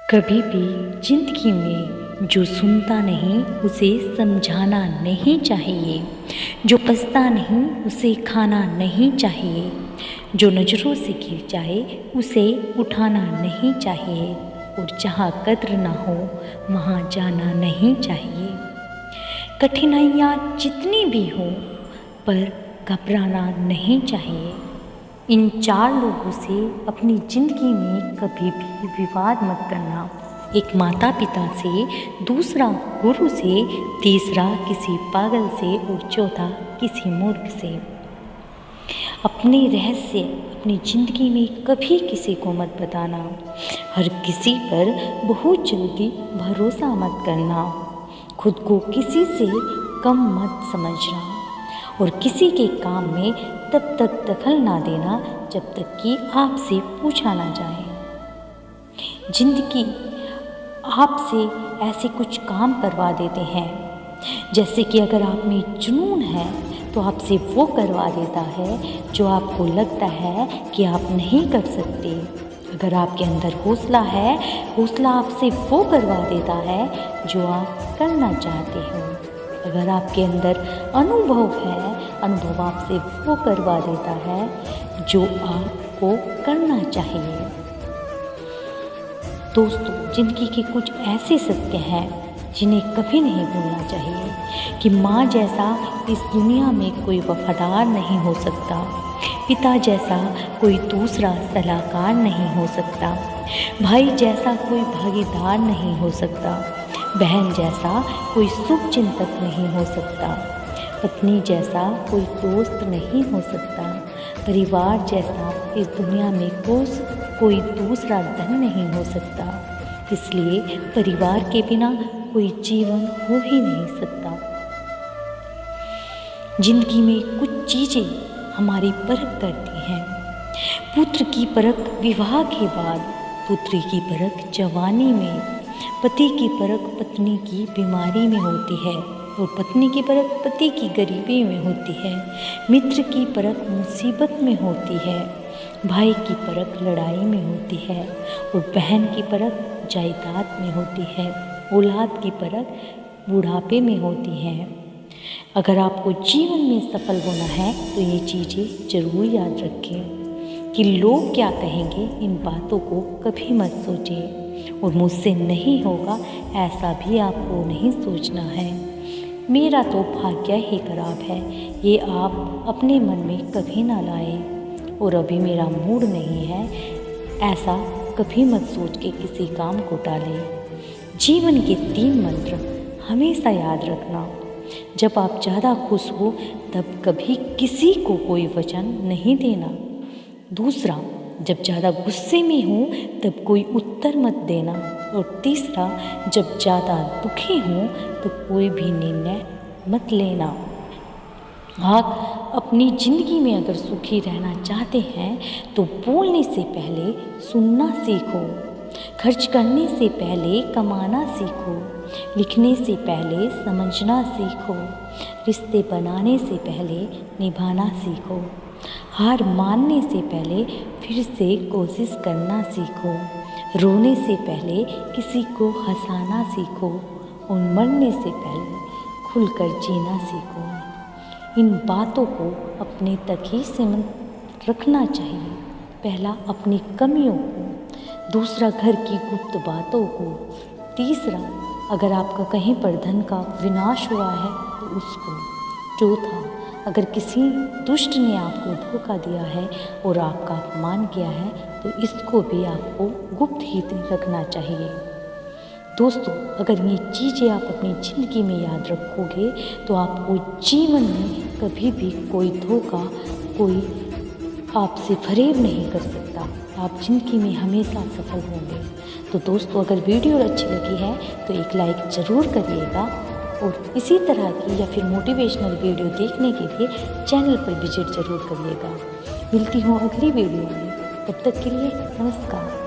कभी भी जिंदगी में जो सुनता नहीं उसे समझाना नहीं चाहिए, जो पछता नहीं उसे खाना नहीं चाहिए, जो नज़रों से गिर जाए उसे उठाना नहीं चाहिए और जहाँ कद्र ना हो वहाँ जाना नहीं चाहिए। कठिनाइयाँ जितनी भी हों पर घबराना नहीं चाहिए। इन 4 लोगों से अपनी ज़िंदगी में कभी भी विवाद मत करना। एक माता पिता से, दूसरा गुरु से, तीसरा किसी पागल से और चौथा किसी मूर्ख से। अपने रहस्य अपनी ज़िंदगी में कभी किसी को मत बताना। हर किसी पर बहुत जल्दी भरोसा मत करना। खुद को किसी से कम मत समझना और किसी के काम में तब तक दखल ना देना जब तक कि आपसे पूछा ना जाए। जिंदगी आपसे ऐसे कुछ काम करवा देते हैं, जैसे कि अगर आप में जुनून है तो आपसे वो करवा देता है जो आपको लगता है कि आप नहीं कर सकते। अगर आपके अंदर हौसला है, हौसला आपसे वो करवा देता है जो आप करना चाहते हो। अगर आपके अंदर अनुभव है, अनुभव आपसे वो करवा देता है जो आपको करना चाहिए। दोस्तों, जिंदगी के कुछ ऐसे सत्य हैं जिन्हें कभी नहीं भूलना चाहिए कि माँ जैसा इस दुनिया में कोई वफादार नहीं हो सकता, पिता जैसा कोई दूसरा सलाहकार नहीं हो सकता, भाई जैसा कोई भागीदार नहीं हो सकता, बहन जैसा कोई शुभ चिंतक नहीं हो सकता, पत्नी जैसा कोई दोस्त नहीं हो सकता, परिवार जैसा इस दुनिया में कोई दूसरा धन नहीं हो सकता। इसलिए परिवार के बिना कोई जीवन हो ही नहीं सकता। जिंदगी में कुछ चीज़ें हमारी परख करती हैं। पुत्र की परख विवाह के बाद, पुत्री की परख जवानी में, पति की परख पत्नी की बीमारी में होती है और पत्नी की परख पति की गरीबी में होती है, मित्र की परख मुसीबत में होती है, भाई की परख लड़ाई में होती है और बहन की परख जायदाद में होती है, औलाद की परख बुढ़ापे में होती है। अगर आपको जीवन में सफल होना है तो ये चीज़ें ज़रूर याद रखें कि लोग क्या कहेंगे, इन बातों को कभी मत सोचें और मुझसे नहीं होगा ऐसा भी आपको नहीं सोचना है। मेरा तो भाग्य ही खराब है, ये आप अपने मन में कभी ना लाएं और अभी मेरा मूड नहीं है, ऐसा कभी मत सोच के किसी काम को टालें। जीवन के 3 मंत्र हमेशा याद रखना। जब आप ज़्यादा खुश हो तब कभी किसी को कोई वचन नहीं देना। दूसरा, जब ज़्यादा गुस्से में हो तब कोई उत्तर मत देना। और तीसरा, जब ज़्यादा दुखी हो तो कोई भी निर्णय मत लेना। आप अपनी ज़िंदगी में अगर सुखी रहना चाहते हैं तो बोलने से पहले सुनना सीखो, खर्च करने से पहले कमाना सीखो, लिखने से पहले समझना सीखो, रिश्ते बनाने से पहले निभाना सीखो, हार मानने से पहले फिर से कोशिश करना सीखो, रोने से पहले किसी को हंसाना सीखो और मरने से पहले खुलकर जीना सीखो। इन बातों को अपने तक ही सीमित रखना चाहिए। पहला, अपनी कमियों को, दूसरा, घर की गुप्त बातों को, तीसरा, अगर आपका कहीं पर धन का विनाश हुआ है तो उसको, चौथा, अगर किसी दुष्ट ने आपको धोखा दिया है और आपका अपमान किया है तो इसको भी आपको गुप्त ही रखना चाहिए। दोस्तों, अगर ये चीज़ें आप अपनी ज़िंदगी में याद रखोगे तो आपको जीवन में कभी भी कोई धोखा, कोई आपसे फरेब नहीं कर सकता। आप ज़िंदगी में हमेशा सफल होंगे। तो दोस्तों, अगर वीडियो अच्छी लगी है तो एक लाइक ज़रूर करिएगा और इसी तरह की या फिर मोटिवेशनल वीडियो देखने के लिए चैनल पर विजिट ज़रूर करिएगा। मिलती हूँ अगली वीडियो में, तब तक के लिए नमस्कार।